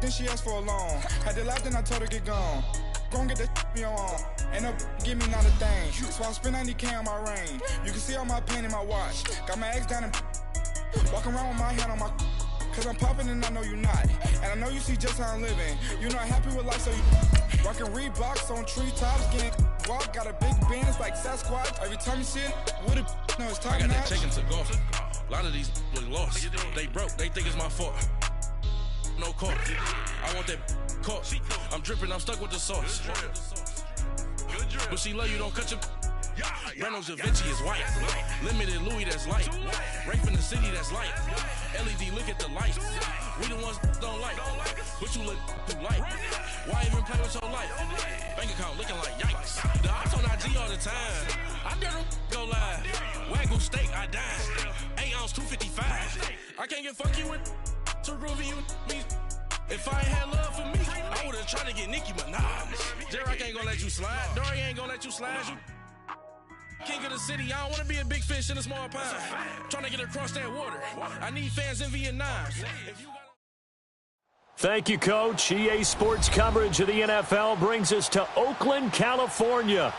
then she asked for a loan. Had to laugh, then I told her get gone. Gon' get that me on. Ain't no give me not a thing. So I spend 90K on my ring. You can see all my pain in my watch. Got my ex down and walking around with my hand on my. Cause I'm popping and I know you not. And I know you see just how I'm living. You're not happy with life, so you rockin' Reeboks on treetops, getting walk. Got a big Benz like Sasquatch. Every time you see it, with it, no, it's time. I got that chicken to golf. A lot of these look lost. They broke, they think it's my fault. No court. I want that court. I'm dripping, I'm stuck with the sauce. But she love you, don't cut your. Reynolds Da Vinci is white. Limited Louis, that's light. Rape in the city, that's light. LED, look at the light. We the ones don't like. But you look too light. Why even play with your life? Bank account looking like yikes. The ops on IG all the time. I dare them go live. Wagyu steak, I dine. 8 ounce, 255. I can't get fuck you with too groovy you me. If I ain't had love for me, I would've tried to get Nicki Minaj. J-Rock ain't gonna let you slide. Dory ain't gonna let you slide. You king of the city, I don't wanna be a big fish in a small pond. Trying to get across that water. I need fans in Vietnam. Thank you, Coach. EA Sports coverage of the NFL brings us to Oakland, California.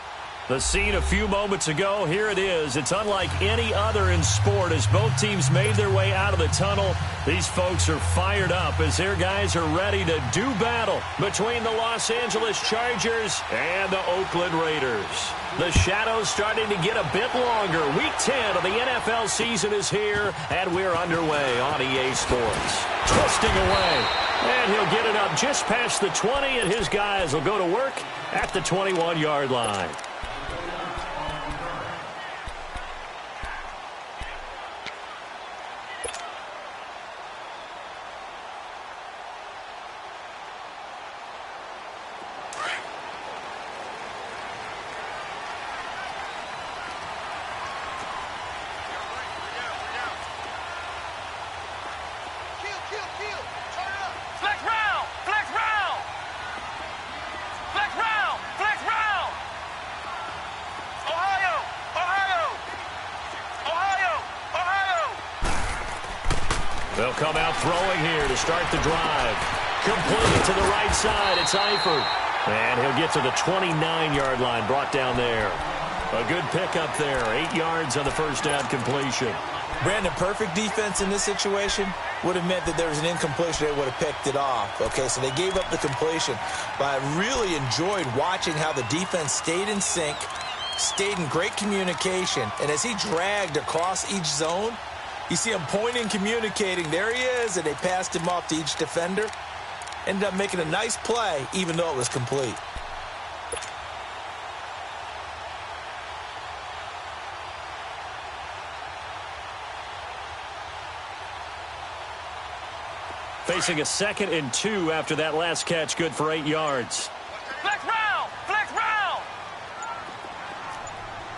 The scene a few moments ago, here it is. It's unlike any other in sport as both teams made their way out of the tunnel. These folks are fired up as their guys are ready to do battle between the Los Angeles Chargers and the Oakland Raiders. The shadows starting to get a bit longer. Week 10 of the NFL season is here, and we're underway on EA Sports. Twisting away, and he'll get it up just past the 20, and his guys will go to work at the 21-yard line. They'll come out throwing here to start the drive. Complete to the right side. It's Eifert. And he'll get to the 29-yard line, brought down there. A good pickup there. 8 yards on the first down completion. Brandon, perfect defense in this situation would have meant that there was an incompletion. They would have picked it off. Okay, so they gave up the completion. But I really enjoyed watching how the defense stayed in sync, stayed in great communication. And as he dragged across each zone, you see him pointing, communicating. There he is, and they passed him off to each defender. Ended up making a nice play, even though it was complete. Facing a 2nd and 2 after that last catch, good for 8 yards. Flex round! Flex round!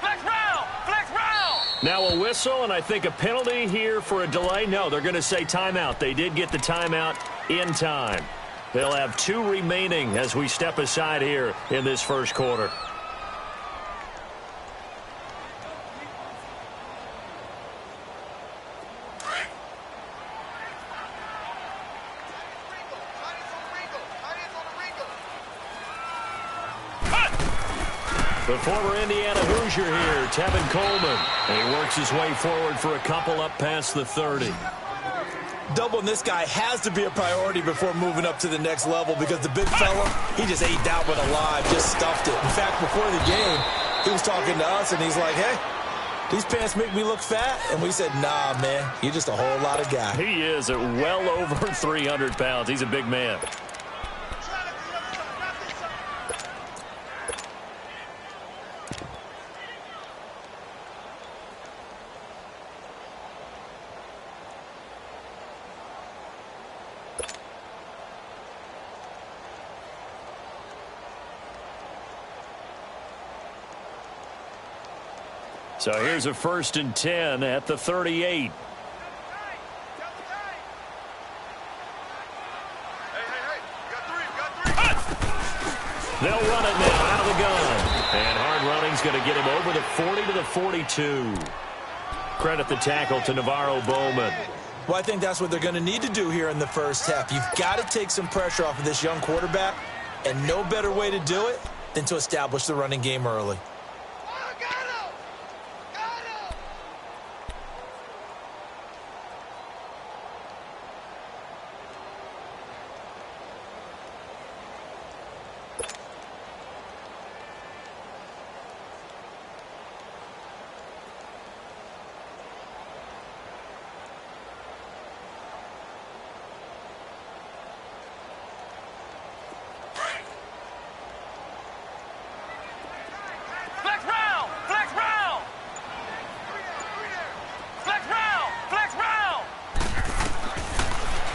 Flex round! Flex round! Now a whistle, and I think a penalty here for a delay. No, they're going to say timeout. They did get the timeout in time. They'll have 2 remaining as we step aside here in this first quarter. The former Indiana Hoosier here, Tevin Coleman. And he works his way forward for a couple up past the 30. Doubling this guy has to be a priority before moving up to the next level because the big fella, he just ate that one alive, just stuffed it. In fact, before the game, he was talking to us, and he's like, hey, these pants make me look fat? And we said, nah, man, you're just a whole lot of guy. He is at well over 300 pounds. He's a big man. So here's a 1st and 10 at the 38. They'll run it now out of the gun. And hard running's going to get him over the 40 to the 42. Credit the tackle to Navarro Bowman. Well, I think that's what they're going to need to do here in the first half. You've got to take some pressure off of this young quarterback, and no better way to do it than to establish the running game early.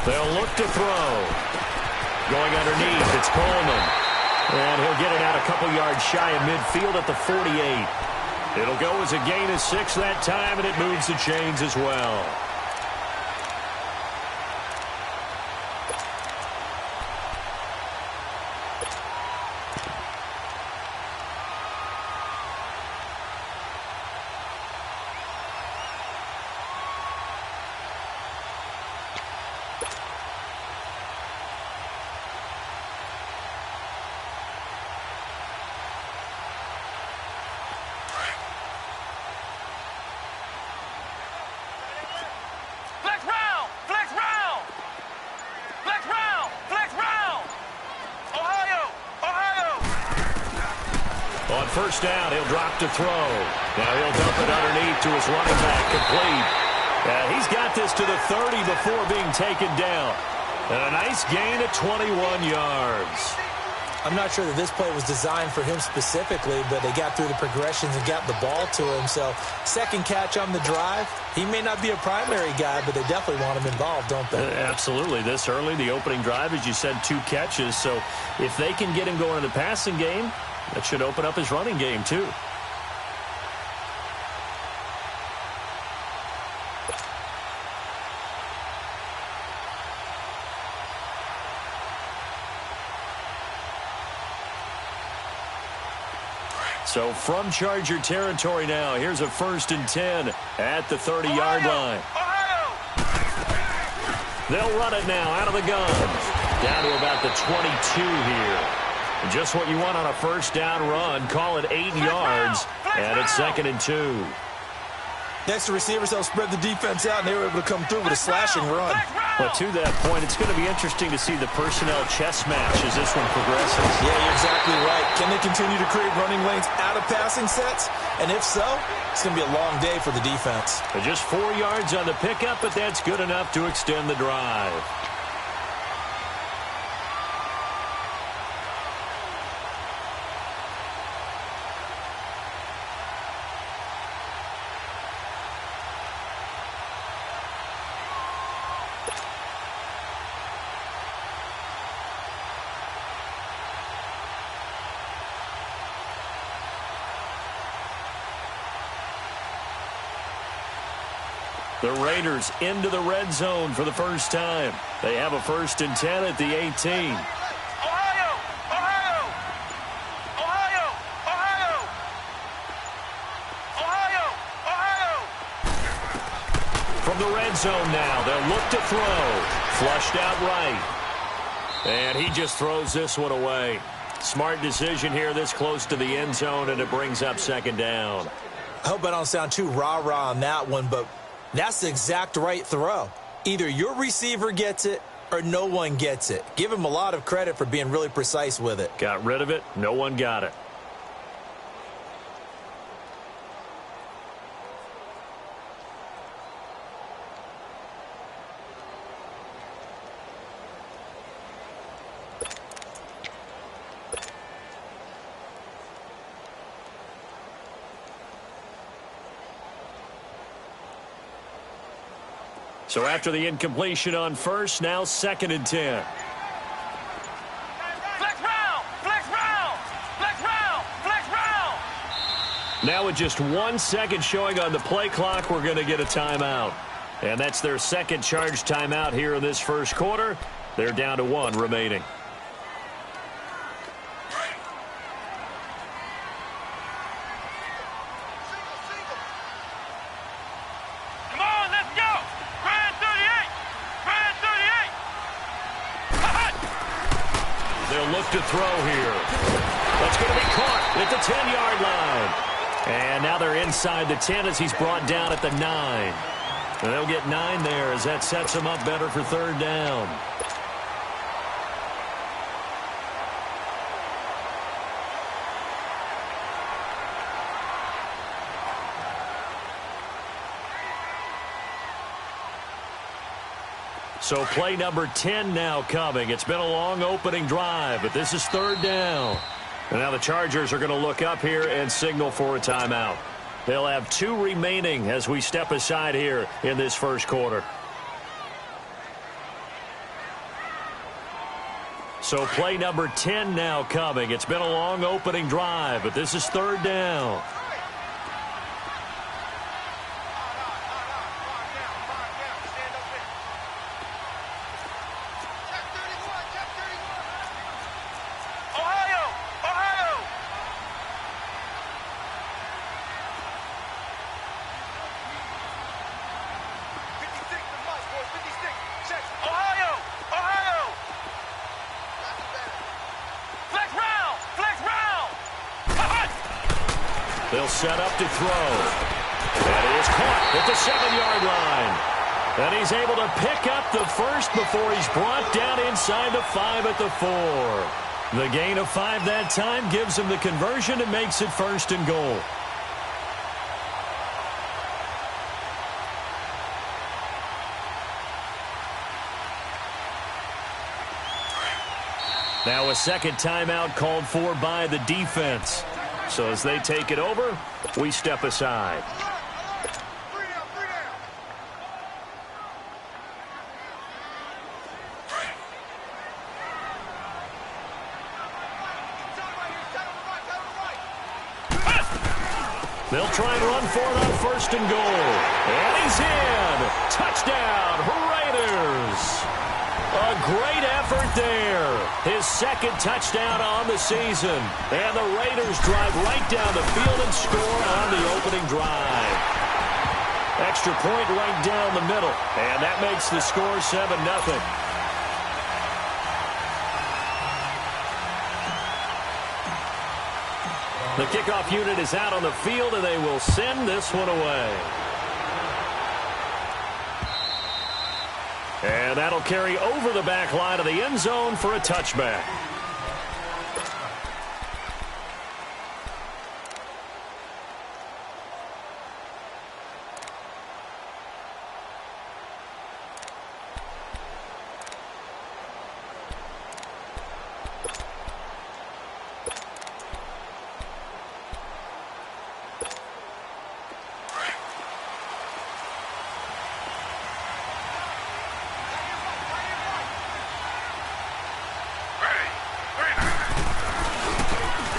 They'll look to throw. Going underneath, it's Coleman. And he'll get it out a couple yards shy of midfield at the 48. It'll go as a gain of 6 that time, and it moves the chains as well. First down, he'll drop to throw. Now he'll dump it underneath to his running back, complete. He's got this to the 30 before being taken down. And a nice gain of 21 yards. I'm not sure that this play was designed for him specifically, but they got through the progressions and got the ball to him. So second catch on the drive. He may not be a primary guy, but they definitely want him involved, don't they? Absolutely. This early, the opening drive, as you said, 2 catches. So if they can get him going in the passing game, that should open up his running game, too. So from Charger territory now, here's a 1st and 10 at the 30-yard line. They'll run it now out of the gun. Down to about the 22 here. Just what you want on a first down run. Call it 8 yards, and it's 2nd and 2. Next, the receivers help spread the defense out, and they were able to come through with a slashing run. But to that point, it's going to be interesting to see the personnel chess match as this one progresses. Yeah, you're exactly right. Can they continue to create running lanes out of passing sets? And if so, it's going to be a long day for the defense. Just 4 yards on the pickup, but that's good enough to extend the drive. The Raiders into the red zone for the first time. They have a 1st and 10 at the 18. Ohio! Ohio! Ohio! Ohio! Ohio! Ohio! From the red zone now, they'll look to throw. Flushed out right. And he just throws this one away. Smart decision here this close to the end zone, and it brings up 2nd down. I hope I don't sound too rah-rah on that one, but that's the exact right throw. Either your receiver gets it or no one gets it. Give him a lot of credit for being really precise with it. Got rid of it. No one got it. So after the incompletion on first, now 2nd and 10. Flex round! Flex round! Flex round! Flex round! Now with just 1 second showing on the play clock, we're going to get a timeout. And that's their 2nd charge timeout here in this first quarter. They're down to 1 remaining. Come on, let's go! Grind through the 8! they'll look to throw here. That's going to be caught at the 10-yard line. And now they're inside the 10 as he's brought down at the 9. And they'll get 9 there as that sets them up better for third down. So play number 10 now coming. It's been a long opening drive, but this is third down. And now the Chargers are going to look up here and signal for a timeout. They'll have 2 remaining as we step aside here in this first quarter. So play number 10 now coming. It's been a long opening drive, but this is third down. They'll set up to throw. And he is caught at the 7-yard line. And he's able to pick up the first before he's brought down inside the 5 at the 4. The gain of 5 that time gives him the conversion and makes it first and goal. Now a second timeout called for by the defense. So as they take it over, we step aside. They'll try and run for it on first and goal. And he's in. Touchdown, Raiders. A great effort there. His second touchdown on the season. And the Raiders drive right down the field and score on the opening drive. Extra point right down the middle. And that makes the score 7-0. The kickoff unit is out on the field, and they will send this one away. And that'll carry over the back line of the end zone for a touchback.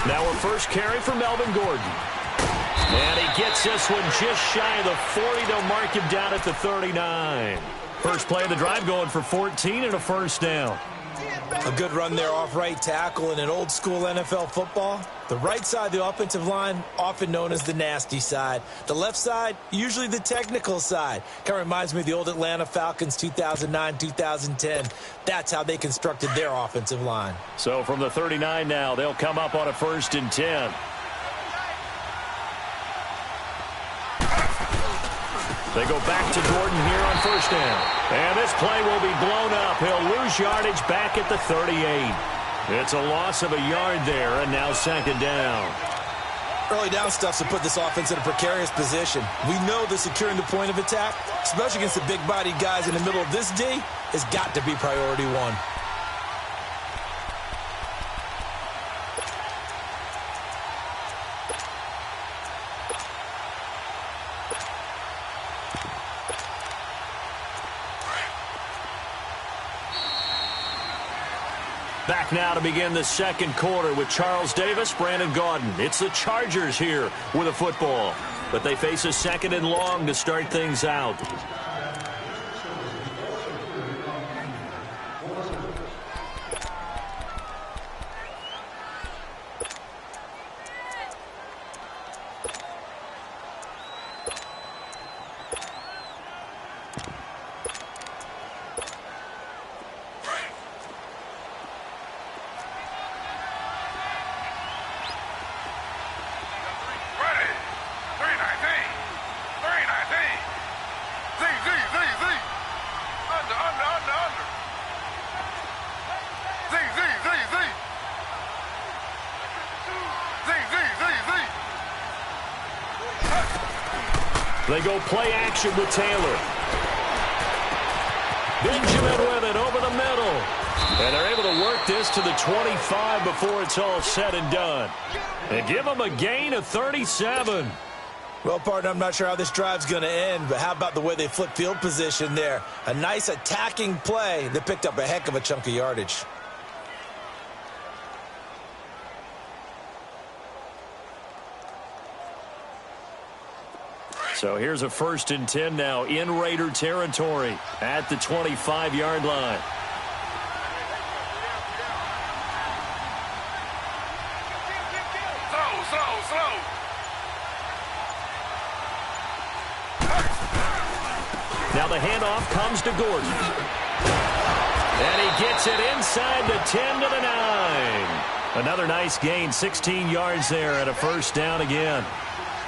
Now a first carry for Melvin Gordon. And he gets this one just shy of the 40. They'll mark him down at the 39. First play of the drive going for 14 and a first down. A good run there off right tackle in an old school NFL football. The right side of the offensive line, often known as the nasty side. The left side, usually the technical side. Kind of reminds me of the old Atlanta Falcons 2009-2010. That's how they constructed their offensive line. So from the 39 now, they'll come up on a first and 10. They go back to Gordon here on first down. And this play will be blown up. He'll lose yardage back at the 38. It's a loss of a yard there, and now second down. Early down stuff's to put this offense in a precarious position. We know that securing the point of attack, especially against the big-bodied guys in the middle of this D, has got to be priority one. Back now to begin the second quarter with Charles Davis, Brandon Gaudin. It's the Chargers here with a football, but they face a second and long to start things out. They go play action with Taylor. Benjamin with it over the middle. And they're able to work this to the 25 before it's all said and done. And give them a gain of 37. Well, partner, I'm not sure how this drive's going to end, but how about the way they flip field position there? A nice attacking play that picked up a heck of a chunk of yardage. So here's a 1st and 10 now in Raider territory at the 25-yard line. Slow. Now the handoff comes to Gordon. And he gets it inside the 10 to the 9. Another nice gain, 16 yards there at a 1st down again.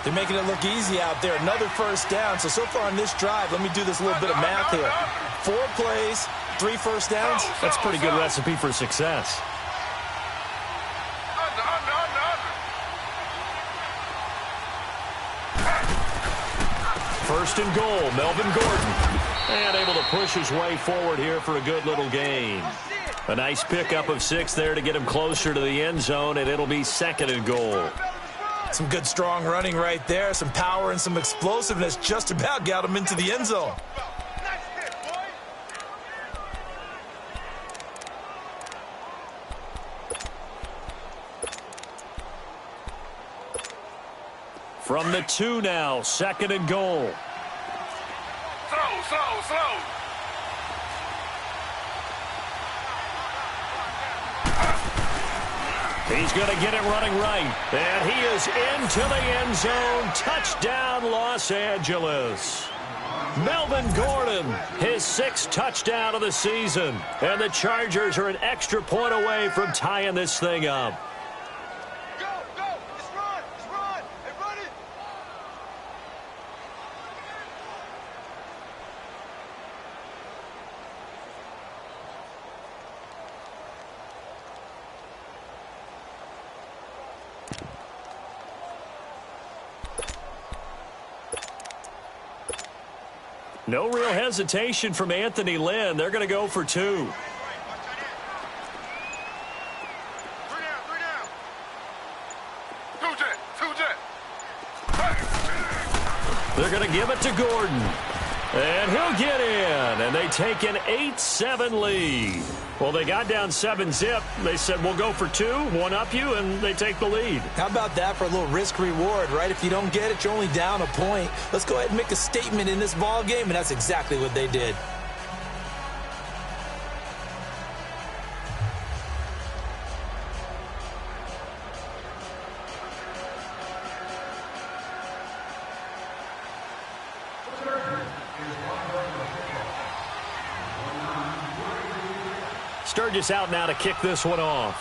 They're making it look easy out there. Another 1st down. So far on this drive, let me do this little bit of math here. 4 plays, 3 1st downs. That's a pretty good recipe for success. First and goal, Melvin Gordon. And able to push his way forward here for a good little gain. A nice pickup of 6 there to get him closer to the end zone, and it'll be 2nd and goal. Some good, strong running right there. Some power and some explosiveness just about got him into the end zone. From the 2 now, 2nd and goal. Slow. He's going to get it running right. And he is into the end zone. Touchdown, Los Angeles. Melvin Gordon, his 6th touchdown of the season. And the Chargers are an extra point away from tying this thing up. Go. Just run. Hey, run it. No real hesitation from Anthony Lynn. They're going to go for 2. 3 down. Two jet. They're going to give it to Gordon. And he'll get in. And they take an 8-7 lead. Well, they got down 7-zip. They said, we'll go for 2, one up you, and they take the lead. How about that for a little risk-reward, right? If you don't get it, you're only down a point. Let's go ahead and make a statement in this ball game, and that's exactly what they did. Sturgis out now to kick this one off.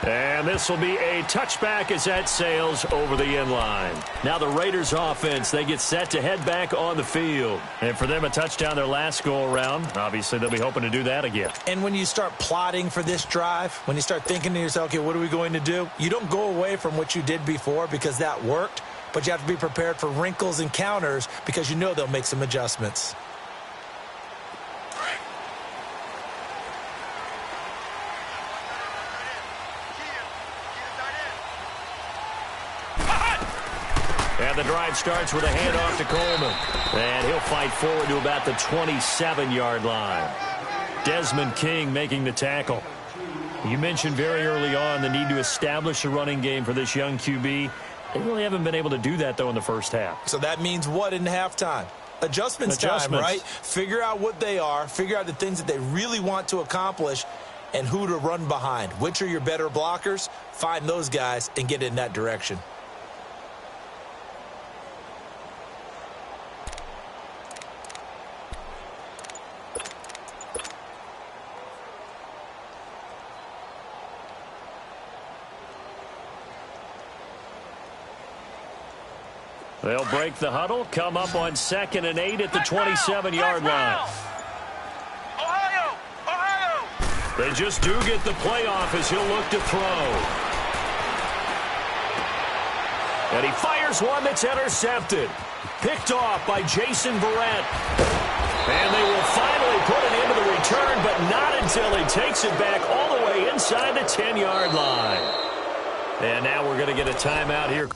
And this will be a touchback as that sails over the end line. Now the Raiders offense, they get set to head back on the field. And for them, a touchdown their last go-around. Obviously, they'll be hoping to do that again. And when you start plotting for this drive, when you start thinking to yourself, okay, what are we going to do? You don't go away from what you did before because that worked. But you have to be prepared for wrinkles and counters because you know they'll make some adjustments. And the drive starts with a handoff to Coleman. And he'll fight forward to about the 27-yard line. Desmond King making the tackle. You mentioned very early on the need to establish a running game for this young QB. They really haven't been able to do that, though, in the first half. So that means what in halftime? Adjustments time, right? Figure out what they are, figure out the things that they really want to accomplish, and who to run behind. Which are your better blockers? Find those guys and get in that direction. They'll break the huddle, come up on 2nd and 8 at the 27-yard line. Ohio! They just do get the playoff as he'll look to throw. And he fires one that's intercepted. Picked off by Jason Verrett. And they will finally put it into the return, but not until he takes it back all the way inside the 10-yard line. And now we're going to get a timeout here.